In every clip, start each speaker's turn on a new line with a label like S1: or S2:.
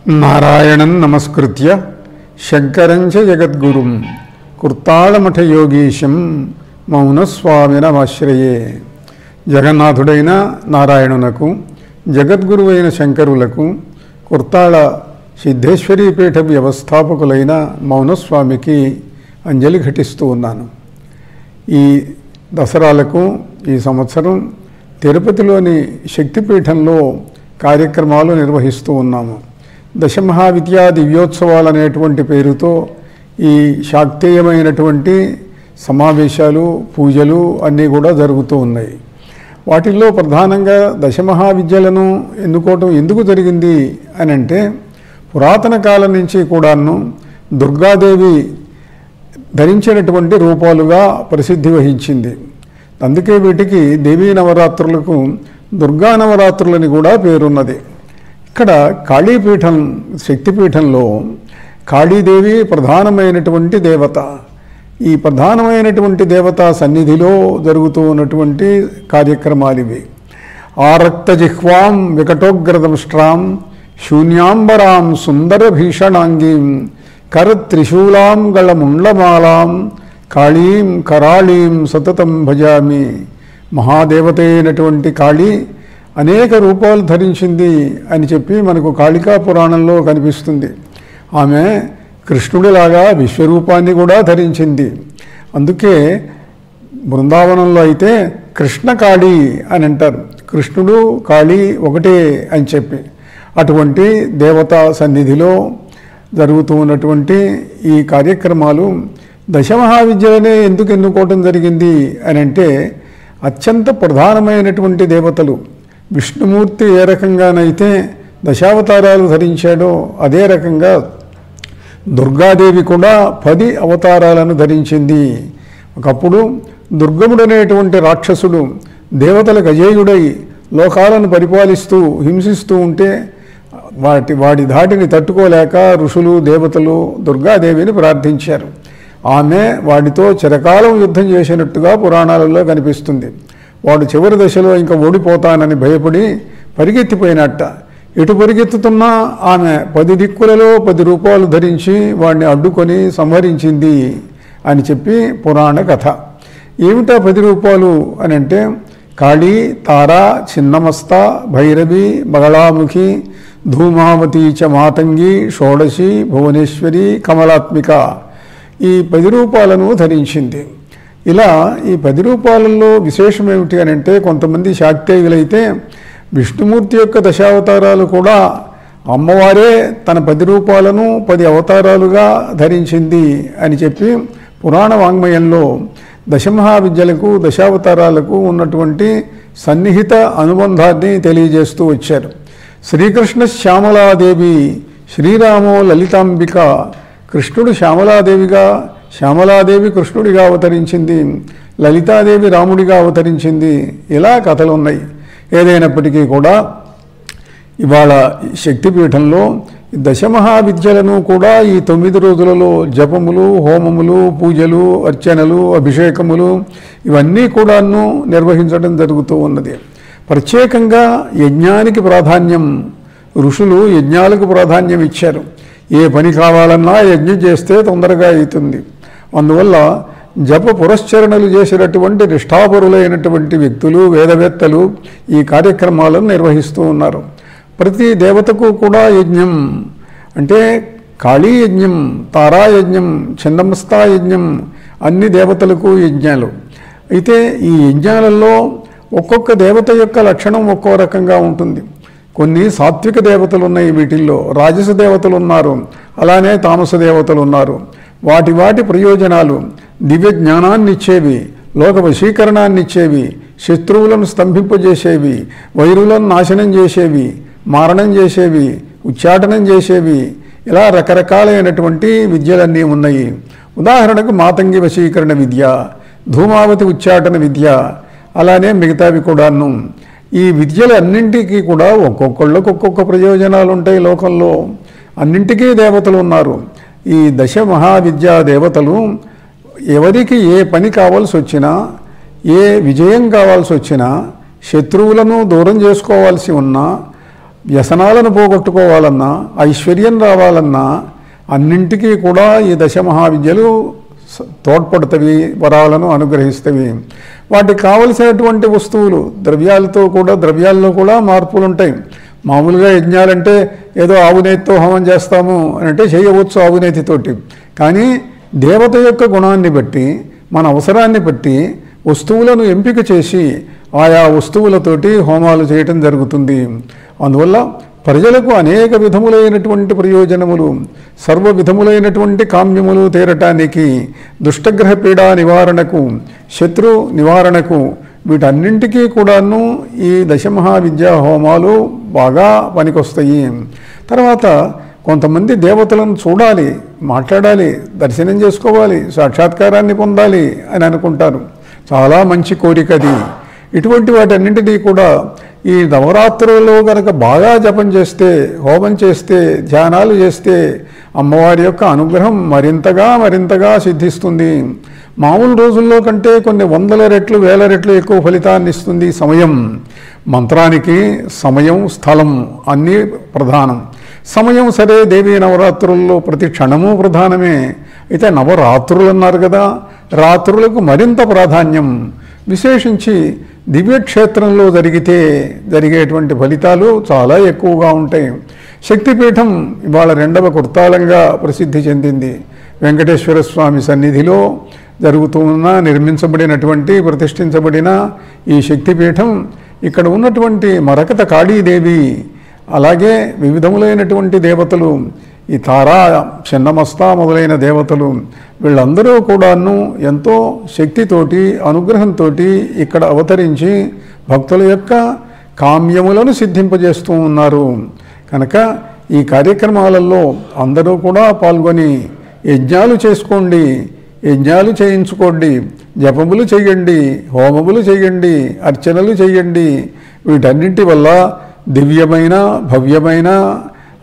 S1: నారాయణం నమస్కృత్య శంకరం చ జగద్గురుం కుర్తాళమఠయోగీశం మౌనస్వామినమాశ్రయే. జగన్నాథుడైన నారాయణునకు, జగద్గురువైన శంకరులకు, కుర్తాళ సిద్ధేశ్వరీపీఠ వ్యవస్థాపకులైన మౌనస్వామికి అంజలి ఘటిస్తూ ఉన్నాను. ఈ దసరాలకు ఈ సంవత్సరం తిరుపతిలోని శక్తిపీఠంలో కార్యక్రమాలు నిర్వహిస్తూ ఉన్నాము. దశమహావిద్యా దివ్యోత్సవాలు అనేటువంటి పేరుతో ఈ శాక్తేయమైనటువంటి సమావేశాలు, పూజలు అన్నీ కూడా జరుగుతూ ఉన్నాయి. వాటిల్లో ప్రధానంగా దశమహావిద్యలను ఎన్నుకోవటం ఎందుకు జరిగింది అని అంటే, పురాతన కాలం నుంచి కూడాను దుర్గాదేవి ధరించినటువంటి రూపాలుగా ప్రసిద్ధి వహించింది. అందుకే వీటికి దేవీ నవరాత్రులకు దుర్గా నవరాత్రులని కూడా పేరున్నది. ఇక్కడ కాళీపీఠం, శక్తిపీఠంలో కాళీదేవి ప్రధానమైనటువంటి దేవత. ఈ ప్రధానమైనటువంటి దేవతా సన్నిధిలో జరుగుతూ ఉన్నటువంటి కార్యక్రమాలు ఇవి. ఆరక్త జిహ్వాం వికటోగ్రదంష్ట్రాం శూన్యాంబరాం సుందర భీషణాంగీం కరత్రిశూలాం గళముండమాలాం కాళీం కరాళీం సతతం భజామి. మహాదేవత అయినటువంటి కాళీ అనేక రూపాలు ధరించింది అని చెప్పి మనకు కాళికా పురాణంలో కనిపిస్తుంది. ఆమె కృష్ణుడిలాగా విశ్వరూపాన్ని కూడా ధరించింది. అందుకే బృందావనంలో అయితే కృష్ణకాళి అని అంటారు. కృష్ణుడు కాళీ ఒకటే అని చెప్పి, అటువంటి దేవతా సన్నిధిలో జరుగుతూ ఉన్నటువంటి ఈ కార్యక్రమాలు దశమహావిద్యలనే ఎందుకు ఎన్నుకోవటం జరిగింది అని అంటే, అత్యంత ప్రధానమైనటువంటి దేవతలు. విష్ణుమూర్తి ఏ రకంగానైతే దశావతారాలు ధరించాడో అదే రకంగా దుర్గాదేవి కూడా 10 అవతారాలను ధరించింది. ఒకప్పుడు దుర్గముడనేటువంటి రాక్షసుడు దేవతలకు అజేయుడై లోకాలను పరిపాలిస్తూ హింసిస్తూ ఉంటే వాడి ధాటిని తట్టుకోలేక ఋషులు, దేవతలు దుర్గాదేవిని ప్రార్థించారు. ఆమె వాడితో చిరకాలం యుద్ధం చేసినట్టుగా పురాణాలలో కనిపిస్తుంది. వాడు చివరి దశలో ఇంకా ఓడిపోతానని భయపడి పరిగెత్తిపోయినట్ట. ఎటు పరిగెత్తుతున్నా ఆమె 10 దిక్కులలో 10 రూపాలు ధరించి వాడిని అడ్డుకొని సంహరించింది అని చెప్పి పురాణ కథ. ఏమిటా 10 రూపాలు అని అంటే, కాళీ, తార, చిన్నమస్త, భైరవి, బగళాముఖి, ధూమావతి చ మాతంగి, షోడశి, భువనేశ్వరి, కమలాత్మిక, ఈ 10 రూపాలను ధరించింది. ఇలా ఈ 10 రూపాలలో విశేషం ఏమిటి అని అంటే, కొంతమంది శాక్తేయులైతే విష్ణుమూర్తి యొక్క దశావతారాలు కూడా అమ్మవారే తన 10 రూపాలను 10 అవతారాలుగా ధరించింది అని చెప్పి పురాణ వాంగ్మయంలో దశమహావిద్యలకు, దశావతారాలకు ఉన్నటువంటి సన్నిహిత అనుబంధాన్ని తెలియజేస్తూ వచ్చారు. శ్రీకృష్ణ శ్యామలాదేవి, శ్రీరామో లలితాంబిక. కృష్ణుడు శ్యామలాదేవిగా, శ్యామలాదేవి కృష్ణుడిగా అవతరించింది, లలితాదేవి రాముడిగా అవతరించింది. ఇలా కథలు ఉన్నాయి. ఏదైనప్పటికీ కూడా ఇవాళ శక్తిపీఠంలో దశమహావిద్యలను కూడా ఈ 9 రోజులలో జపములు, హోమములు, పూజలు, అర్చనలు, అభిషేకములు ఇవన్నీ కూడాను నిర్వహించడం జరుగుతూ ఉన్నది. ప్రత్యేకంగా యజ్ఞానికి ప్రాధాన్యం, ఋషులు యజ్ఞాలకు ప్రాధాన్యం ఇచ్చారు. ఏ పని కావాలన్నా యజ్ఞం చేస్తే తొందరగా అవుతుంది. అందువల్ల జప పురశ్చరణలు చేసినటువంటి నిష్ఠాపరులైనటువంటి వ్యక్తులు, వేదవేత్తలు ఈ కార్యక్రమాలను నిర్వహిస్తూ ఉన్నారు. ప్రతి దేవతకు కూడా యజ్ఞం అంటే కాళీ యజ్ఞం, తారాయజ్ఞం, చిన్నమస్తా యజ్ఞం, అన్ని దేవతలకు యజ్ఞాలు. అయితే ఈ యజ్ఞాలలో ఒక్కొక్క దేవత యొక్క లక్షణం ఒక్కో రకంగా ఉంటుంది. కొన్ని సాత్విక దేవతలు ఉన్నాయి, వీటిల్లో రాజస దేవతలు ఉన్నారు, అలానే తామస దేవతలు ఉన్నారు. వాటి ప్రయోజనాలు దివ్య జ్ఞానాన్ని ఇచ్చేవి, లోక వశీకరణాన్ని ఇచ్చేవి, శత్రువులను స్తంభింపజేసేవి, వైరులను నాశనం చేసేవి, మారణం చేసేవి, ఉచ్చాటనం చేసేవి, ఇలా రకరకాలైనటువంటి విద్యలన్నీ ఉన్నాయి. ఉదాహరణకు మాతంగి వశీకరణ విద్య, ధూమావతి ఉచ్చాటన విద్య, అలానే మిగతావి కూడాను. ఈ విద్యలన్నింటికీ కూడా ఒక్కొక్కళ్ళకు ఒక్కొక్క ప్రయోజనాలు ఉంటాయి. లోకంలో అన్నింటికీ దేవతలు ఉన్నారు. ఈ దశమహావిద్యా దేవతలు ఎవరికి ఏ పని కావాల్సి వచ్చినా, ఏ విజయం కావాల్సి వచ్చినా, శత్రువులను దూరం చేసుకోవాల్సి ఉన్నా, వ్యసనాలను పోగొట్టుకోవాలన్నా, ఐశ్వర్యం రావాలన్నా అన్నింటికీ కూడా ఈ దశమహావిద్యలు తోడ్పడతవి, వరాలను అనుగ్రహిస్తవి. వాటికి కావలసినటువంటి వస్తువులు ద్రవ్యాల్లో కూడా మార్పులు ఉంటాయి. మామూలుగా యజ్ఞాలంటే ఏదో ఆవునేతితో హోమం చేస్తాము అని అంటే చేయవచ్చు ఆవునేతితోటి. కానీ దేవత యొక్క గుణాన్ని బట్టి, మన అవసరాన్ని బట్టి వస్తువులను ఎంపిక చేసి ఆయా వస్తువులతోటి హోమాలు చేయటం జరుగుతుంది. అందువల్ల ప్రజలకు అనేక విధములైనటువంటి ప్రయోజనములు, సర్వ విధములైనటువంటి కామ్యములు తీరటానికి, దుష్టగ్రహ పీడా నివారణకు, శత్రు నివారణకు, వీటన్నింటికీ కూడాను ఈ దశమహావిద్యా హోమాలు బాగా పనికొస్తాయి. తర్వాత కొంతమంది దేవతలను చూడాలి, మాట్లాడాలి, దర్శనం చేసుకోవాలి, సాక్షాత్కారాన్ని పొందాలి అని అనుకుంటారు. చాలా మంచి కోరిక అది. ఇటువంటి వాటన్నింటినీ కూడా ఈ నవరాత్రులలో కనుక బాగా జపం చేస్తే, హోమం చేస్తే, ధ్యానాలు చేస్తే అమ్మవారి యొక్క అనుగ్రహం మరింతగా సిద్ధిస్తుంది. మామూలు రోజుల్లో కంటే కొన్ని వందల రెట్లు, వేల రెట్లు ఎక్కువ ఫలితాన్ని ఇస్తుంది సమయం. మంత్రానికి సమయం, స్థలం అన్నీ ప్రధానం. సమయం సరే, దేవీ నవరాత్రుల్లో ప్రతి క్షణము ప్రధానమే. అయితే నవరాత్రులు అన్నారు కదా, రాత్రులకు మరింత ప్రాధాన్యం. విశేషించి దివ్యక్షేత్రంలో జరిగేటువంటి ఫలితాలు చాలా ఎక్కువగా ఉంటాయి. శక్తిపీఠం ఇవాళ 2వ కుర్తాళంగా ప్రసిద్ధి చెందింది. వెంకటేశ్వర స్వామి సన్నిధిలో నిర్మించబడినటువంటి, ప్రతిష్ఠించబడిన ఈ శక్తిపీఠం ఇక్కడ ఉన్నటువంటి మరకత కాళీదేవి, అలాగే వివిధములైనటువంటి దేవతలు, ఈ తారా, చిన్నమస్తా మొదలైన దేవతలు, వీళ్ళందరూ కూడాను ఎంతో శక్తితోటి, అనుగ్రహంతో ఇక్కడ అవతరించి భక్తుల యొక్క కామ్యములను సిద్ధింపజేస్తూ ఉన్నారు. కనుక ఈ కార్యక్రమాలలో అందరూ కూడా పాల్గొని యజ్ఞాలు చేసుకోండి, యజ్ఞాలు చేయించుకోండి, జపములు చేయండి, హోమములు చేయండి, అర్చనలు చేయండి. వీటన్నింటి వల్ల దివ్యమైన, భవ్యమైన,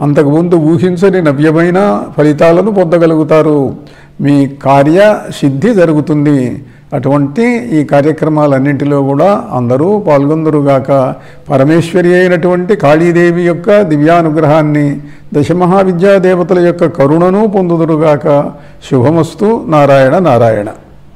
S1: అంతకుముందు ఊహించని నవ్యమైన ఫలితాలను పొందగలుగుతారు. మీ కార్య సిద్ధి జరుగుతుంది. అటువంటి ఈ కార్యక్రమాలన్నింటిలో కూడా అందరూ పాల్గొందురుగాక. పరమేశ్వరి అయినటువంటి కాళీదేవి యొక్క దివ్యానుగ్రహాన్ని, దశమహావిద్యాదేవతల యొక్క కరుణను పొందుదురుగాక. శుభమస్తు. నారాయణ నారాయణ.